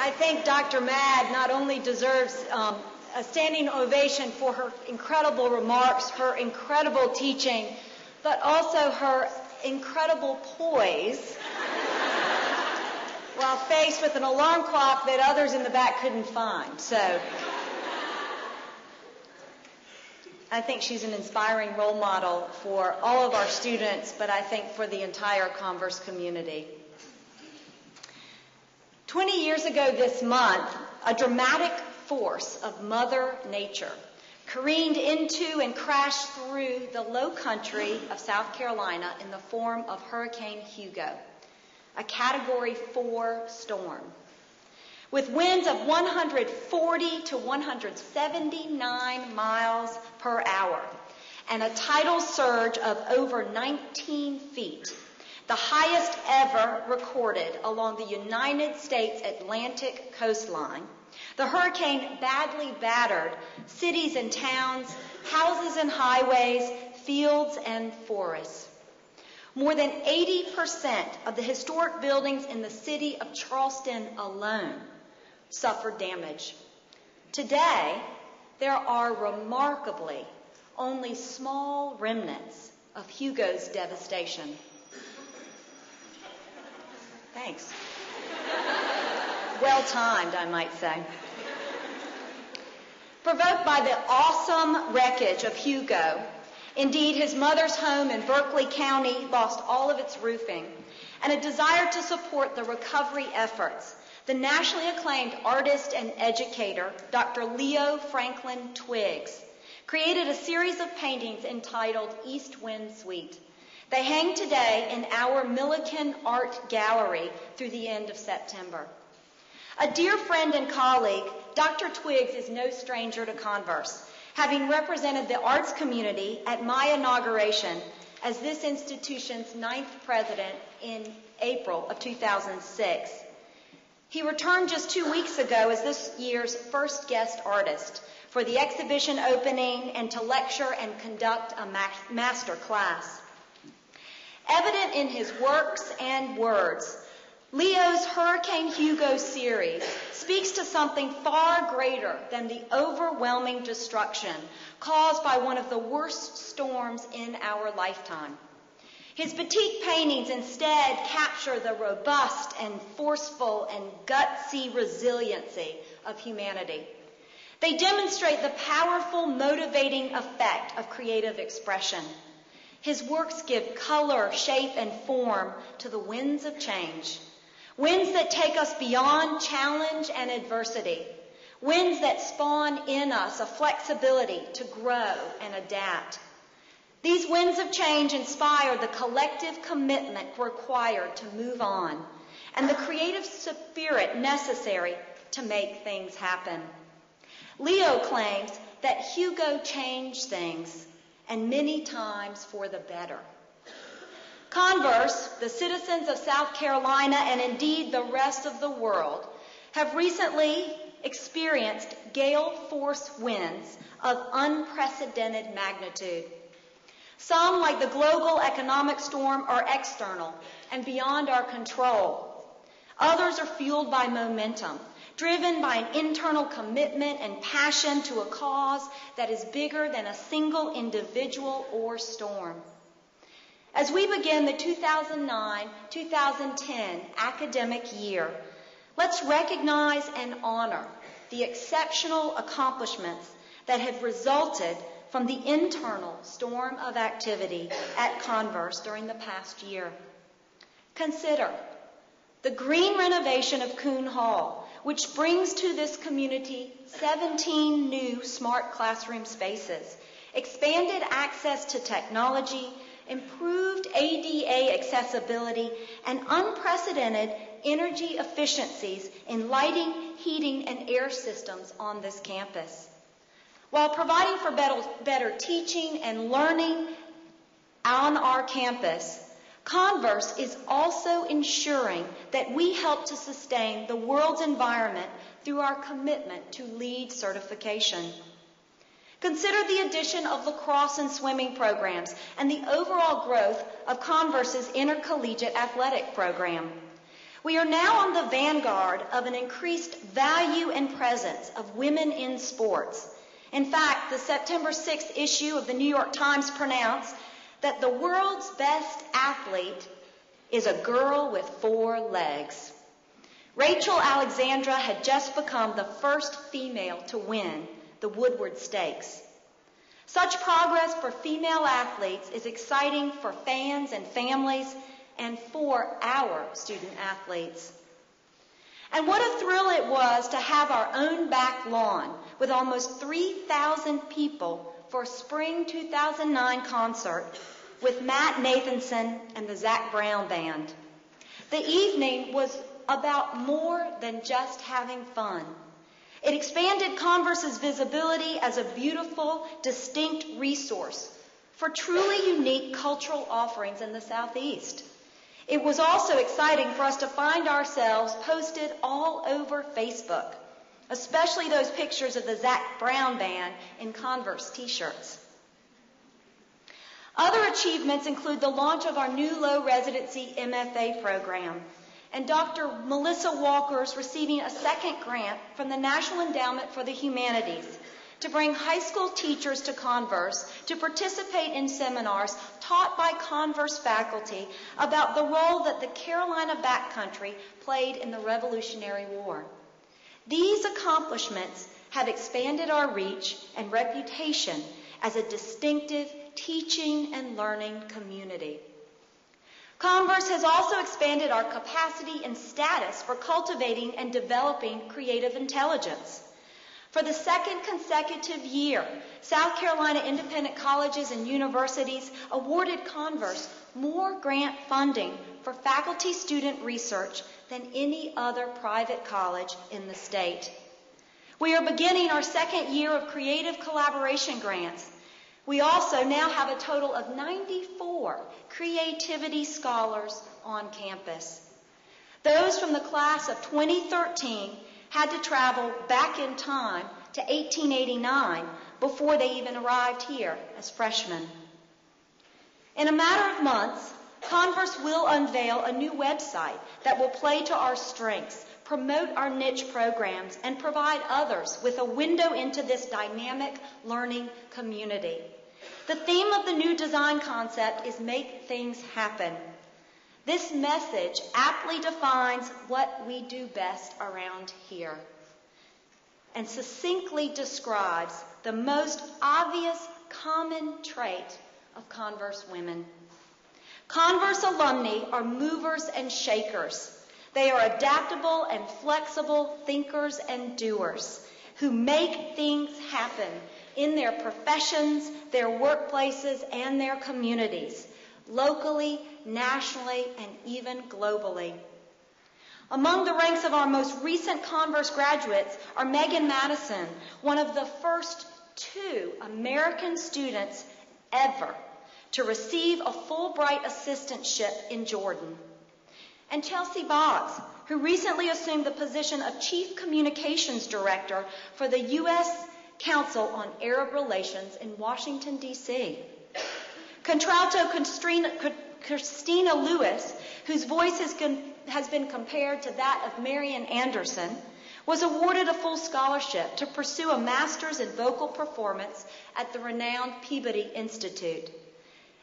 I think Dr. Mad not only deserves a standing ovation for her incredible remarks, her incredible teaching, but also her incredible poise while faced with an alarm clock that others in the back couldn't find. So I think she's an inspiring role model for all of our students, but I think for the entire Converse community. 20 years ago this month, a dramatic force of Mother Nature careened into and crashed through the low country of South Carolina in the form of Hurricane Hugo, a Category 4 storm. With winds of 140 to 179 miles per hour and a tidal surge of over 19 feet, the highest ever recorded along the United States Atlantic coastline, the hurricane badly battered cities and towns, houses and highways, fields and forests. More than 80% of the historic buildings in the city of Charleston alone suffered damage. Today, there are remarkably only small remnants of Hugo's devastation. Thanks. Well timed, I might say. Provoked by the awesome wreckage of Hugo, indeed his mother's home in Berkeley County lost all of its roofing, and a desire to support the recovery efforts, the nationally acclaimed artist and educator, Dr. Leo Franklin Twiggs, created a series of paintings entitled East Wind Suite. They hang today in our Milliken Art Gallery through the end of September. A dear friend and colleague, Dr. Twiggs is no stranger to Converse, having represented the arts community at my inauguration as this institution's 9th president in April of 2006. He returned just 2 weeks ago as this year's first guest artist for the exhibition opening and to lecture and conduct a master class. Evident in his works and words, Leo's Hurricane Hugo series speaks to something far greater than the overwhelming destruction caused by one of the worst storms in our lifetime. His batik paintings instead capture the robust and forceful and gutsy resiliency of humanity. They demonstrate the powerful, motivating effect of creative expression. His works give color, shape, and form to the winds of change. Winds that take us beyond challenge and adversity. Winds that spawn in us a flexibility to grow and adapt. These winds of change inspire the collective commitment required to move on and the creative spirit necessary to make things happen. Leo claims that Hugo changed things, and many times for the better. Converse, the citizens of South Carolina, and indeed the rest of the world, have recently experienced gale force winds of unprecedented magnitude. Some, like the global economic storm, are external and beyond our control. Others are fueled by momentum, driven by an internal commitment and passion to a cause that is bigger than a single individual or storm. As we begin the 2009-2010 academic year, let's recognize and honor the exceptional accomplishments that have resulted from the internal storm of activity at Converse during the past year. Consider the green renovation of Kuhn Hall, which brings to this community 17 new smart classroom spaces, expanded access to technology, improved ADA accessibility, and unprecedented energy efficiencies in lighting, heating, and air systems on this campus. While providing for better teaching and learning on our campus, Converse is also ensuring that we help to sustain the world's environment through our commitment to LEED certification. Consider the addition of lacrosse and swimming programs and the overall growth of Converse's intercollegiate athletic program. We are now on the vanguard of an increased value and presence of women in sports. In fact, the September 6th issue of the New York Times pronounced that the world's best athlete is a girl with 4 legs. Rachel Alexandra had just become the first female to win the Woodward Stakes. Such progress for female athletes is exciting for fans and families and for our student athletes. And what a thrill it was to have our own back lawn with almost 3,000 people for a spring 2009 concert with Matt Nathanson and the Zac Brown Band. The evening was about more than just having fun. It expanded Converse's visibility as a beautiful, distinct resource for truly unique cultural offerings in the Southeast. It was also exciting for us to find ourselves posted all over Facebook, especially those pictures of the Zac Brown Band in Converse t-shirts. Other achievements include the launch of our new low residency MFA program and Dr. Melissa Walker's receiving a second grant from the National Endowment for the Humanities to bring high school teachers to Converse to participate in seminars taught by Converse faculty about the role that the Carolina backcountry played in the Revolutionary War. These accomplishments have expanded our reach and reputation as a distinctive teaching and learning community. Converse has also expanded our capacity and status for cultivating and developing creative intelligence. For the second consecutive year, South Carolina independent colleges and universities awarded Converse more grant funding for faculty-student research than any other private college in the state. We are beginning our second year of creative collaboration grants. We also now have a total of 94 creativity scholars on campus. Those from the class of 2013 had to travel back in time to 1889 before they even arrived here as freshmen. In a matter of months, Converse will unveil a new website that will play to our strengths, promote our niche programs, and provide others with a window into this dynamic learning community. The theme of the new design concept is Make Things Happen. This message aptly defines what we do best around here and succinctly describes the most obvious common trait of Converse women. Converse alumni are movers and shakers. They are adaptable and flexible thinkers and doers who make things happen in their professions, their workplaces, and their communities, locally, nationally, and even globally. Among the ranks of our most recent Converse graduates are Megan Madison, one of the first 2 American students ever to receive a Fulbright assistantship in Jordan, and Chelsea Boggs, who recently assumed the position of Chief Communications Director for the U.S. Council on Arab Relations in Washington, D.C. Contralto Christina Lewis, whose voice has been compared to that of Marian Anderson, was awarded a full scholarship to pursue a master's in vocal performance at the renowned Peabody Institute.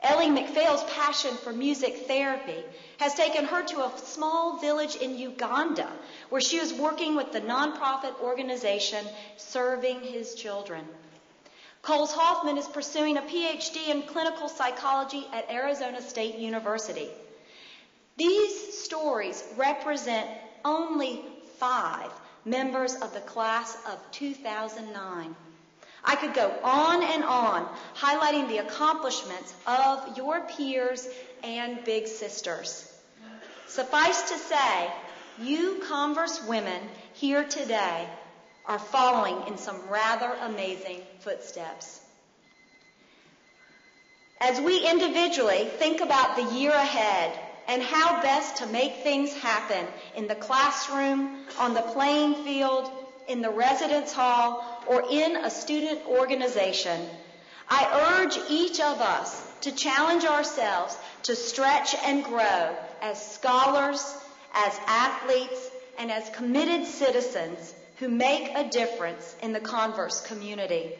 Ellie McPhail's passion for music therapy has taken her to a small village in Uganda, where she is working with the nonprofit organization Serving His Children. Coles Hoffman is pursuing a PhD in clinical psychology at Arizona State University. These stories represent only 5 members of the class of 2009. I could go on and on, highlighting the accomplishments of your peers and big sisters. Suffice to say, you Converse women here today are following in some rather amazing footsteps. As we individually think about the year ahead and how best to make things happen in the classroom, on the playing field, in the residence hall, or in a student organization, I urge each of us to challenge ourselves to stretch and grow as scholars, as athletes, and as committed citizens who make a difference in the Converse community.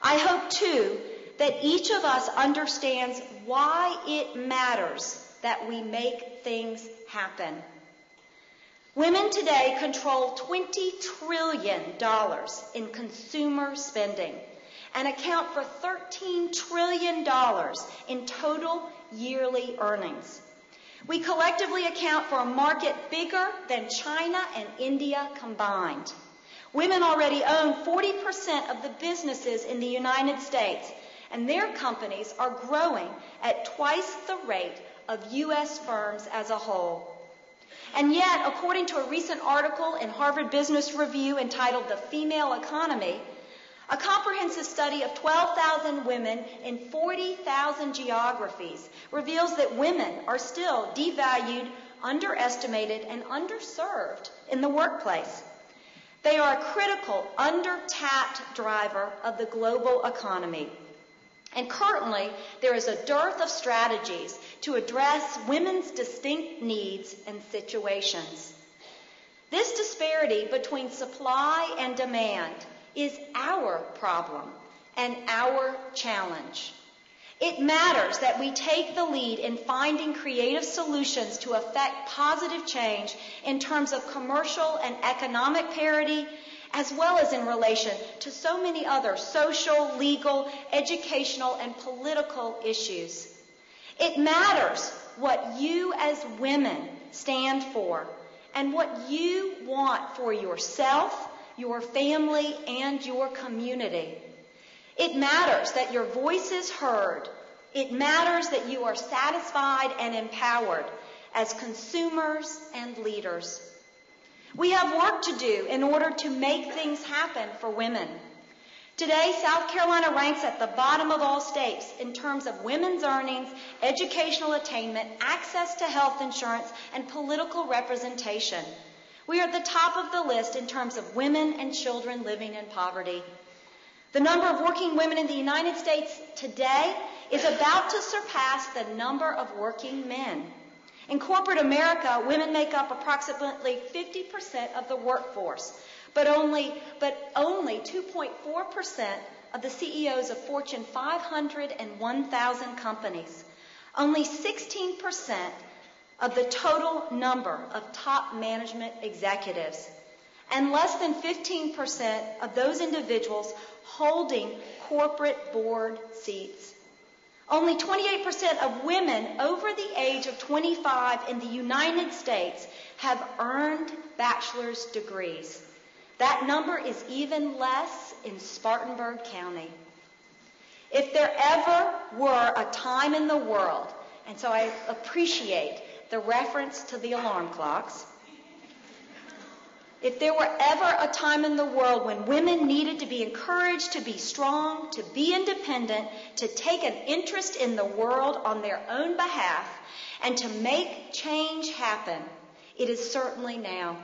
I hope, too, that each of us understands why it matters that we make things happen. Women today control $20 trillion in consumer spending and account for $13 trillion in total yearly earnings. We collectively account for a market bigger than China and India combined. Women already own 40% of the businesses in the United States, and their companies are growing at twice the rate of U.S. firms as a whole. And yet, according to a recent article in Harvard Business Review entitled The Female Economy, a comprehensive study of 12,000 women in 40,000 geographies reveals that women are still devalued, underestimated, and underserved in the workplace. They are a critical, under-tapped driver of the global economy. And currently, there is a dearth of strategies to address women's distinct needs and situations. This disparity between supply and demand is our problem and our challenge. It matters that we take the lead in finding creative solutions to affect positive change in terms of commercial and economic parity, as well as in relation to so many other social, legal, educational, and political issues. It matters what you as women stand for and what you want for yourself, your family, and your community. It matters that your voice is heard. It matters that you are satisfied and empowered as consumers and leaders. We have work to do in order to make things happen for women. Today, South Carolina ranks at the bottom of all states in terms of women's earnings, educational attainment, access to health insurance, and political representation. We are at the top of the list in terms of women and children living in poverty. The number of working women in the United States today is about to surpass the number of working men. In corporate America, women make up approximately 50% of the workforce, but only 2.4% of the CEOs of Fortune 500 and 1,000 companies. Only 16% of the total number of top management executives, and less than 15% of those individuals holding corporate board seats. Only 28% of women over the age of 25 in the United States have earned bachelor's degrees. That number is even less in Spartanburg County. If there ever were a time in the world, and so I appreciate the reference to the alarm clocks, if there were ever a time in the world when women needed to be encouraged to be strong, to be independent, to take an interest in the world on their own behalf, and to make change happen, it is certainly now.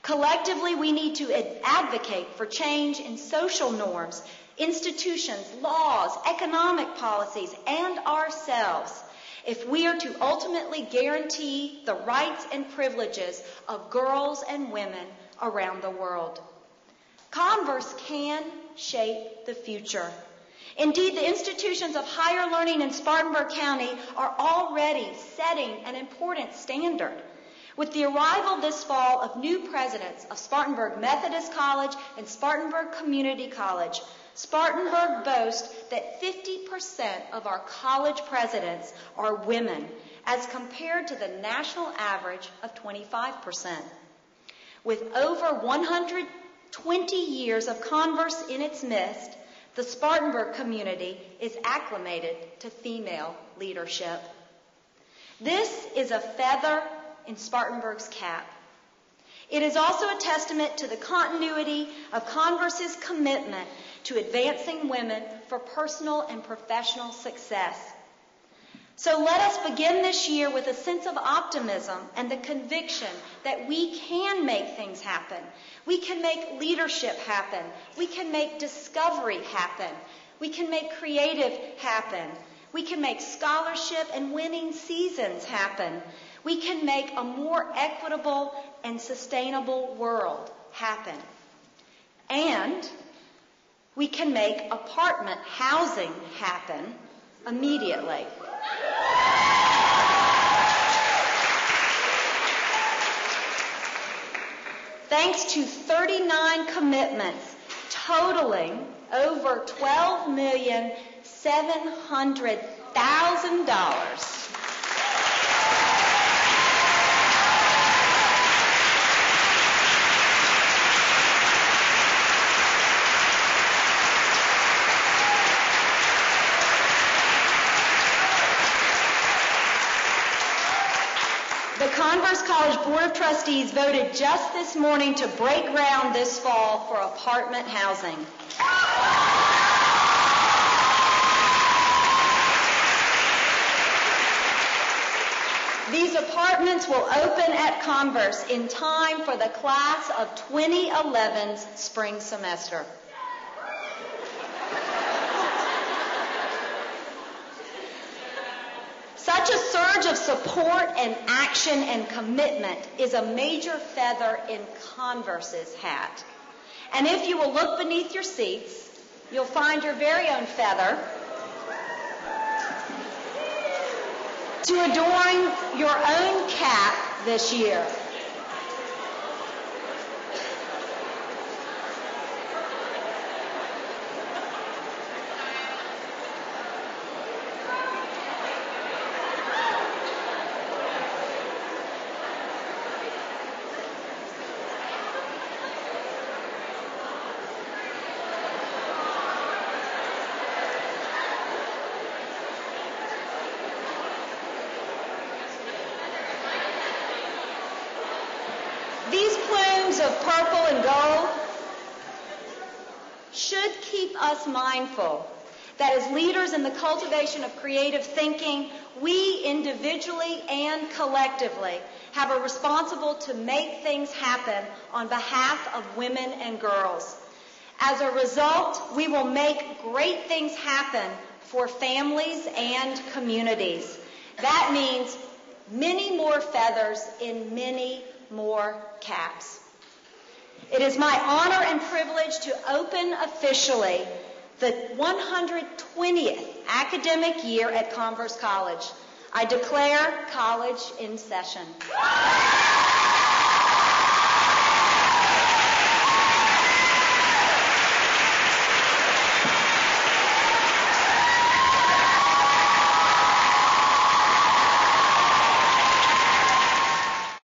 Collectively, we need to advocate for change in social norms, institutions, laws, economic policies, and ourselves if we are to ultimately guarantee the rights and privileges of girls and women around the world. Converse can shape the future. Indeed, the institutions of higher learning in Spartanburg County are already setting an important standard. With the arrival this fall of new presidents of Spartanburg Methodist College and Spartanburg Community College, Spartanburg boasts that 50% of our college presidents are women, as compared to the national average of 25%. With over 120 years of Converse in its midst, the Spartanburg community is acclimated to female leadership. This is a feather in Spartanburg's cap. It is also a testament to the continuity of Converse's commitment to advancing women for personal and professional success. So let us begin this year with a sense of optimism and the conviction that we can make things happen. We can make leadership happen. We can make discovery happen. We can make creative happen. We can make scholarship and winning seasons happen. We can make a more equitable and sustainable world happen. And we can make apartment housing happen immediately. Thanks to 39 commitments totaling over $12,700,000. The Converse College Board of Trustees voted just this morning to break ground this fall for apartment housing. These apartments will open at Converse in time for the class of 2011's spring semester. Such a surge of support and action and commitment is a major feather in Converse's hat. And if you will look beneath your seats, you'll find your very own feather to adorn your own cap this year. These plumes of purple and gold should keep us mindful that as leaders in the cultivation of creative thinking, we individually and collectively have a responsibility to make things happen on behalf of women and girls. As a result, we will make great things happen for families and communities. That means many more feathers in many more caps. It is my honor and privilege to open officially the 120th academic year at Converse College. I declare college in session.